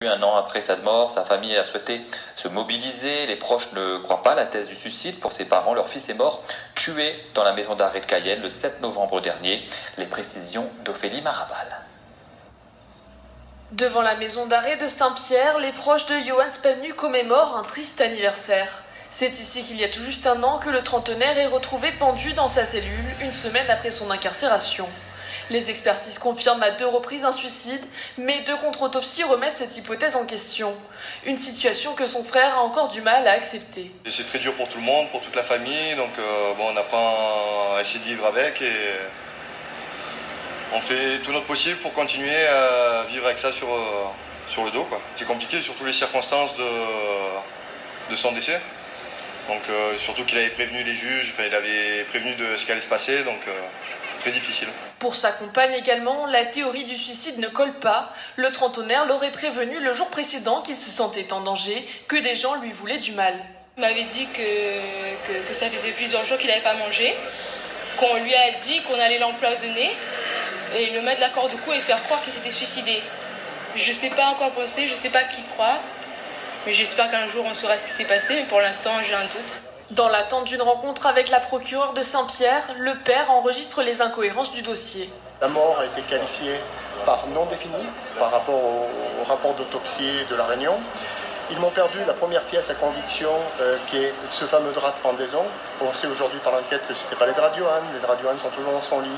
Un an après sa mort, sa famille a souhaité se mobiliser. Les proches ne croient pas à la thèse du suicide pour ses parents. Leur fils est mort, tué dans la maison d'arrêt de Cayenne le 7 novembre dernier. Les précisions d'Ophélie Marabal. Devant la maison d'arrêt de Saint-Pierre, les proches de Johan Spanu commémorent un triste anniversaire. C'est ici qu'il y a tout juste un an que le trentenaire est retrouvé pendu dans sa cellule, une semaine après son incarcération. Les expertises confirment à 2 reprises un suicide, mais 2 contre-autopsies remettent cette hypothèse en question. Une situation que son frère a encore du mal à accepter. Et c'est très dur pour tout le monde, pour toute la famille, donc on apprend à essayer de vivre avec et on fait tout notre possible pour continuer à vivre avec ça sur le dos, quoi. C'est compliqué, surtout les circonstances de son décès. Donc surtout qu'il avait prévenu les juges, il avait prévenu de ce qui allait se passer, donc très difficile. Pour sa compagne également, la théorie du suicide ne colle pas. Le trentenaire l'aurait prévenu le jour précédent qu'il se sentait en danger, que des gens lui voulaient du mal. Il m'avait dit que ça faisait plusieurs jours qu'il n'avait pas mangé, qu'on lui a dit qu'on allait l'empoisonner et le mettre de la corde au cou et faire croire qu'il s'était suicidé. Je ne sais pas encore penser, je ne sais pas qui croire, mais j'espère qu'un jour on saura ce qui s'est passé, mais pour l'instant j'ai un doute. Dans l'attente d'une rencontre avec la procureure de Saint-Pierre, le père enregistre les incohérences du dossier. La mort a été qualifiée par non défini par rapport au rapport d'autopsie de La Réunion. Ils m'ont perdu la première pièce à conviction qui est ce fameux drap de pendaison. On sait aujourd'hui par l'enquête que ce n'était pas les draps de Johan. Les draps de Johan sont toujours dans son lit.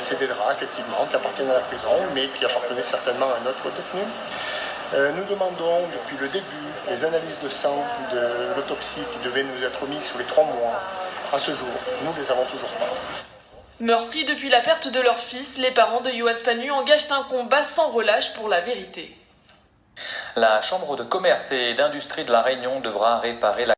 C'est des draps effectivement qui appartiennent à la prison mais qui appartenaient certainement à un autre détenu. Nous demandons depuis le début les analyses de sang de l'autopsie qui devaient nous être mises sous les 3 mois. À ce jour, nous ne les avons toujours pas. Meurtris depuis la perte de leur fils, les parents de Johan Spanu engagent un combat sans relâche pour la vérité. La Chambre de commerce et d'industrie de La Réunion devra réparer la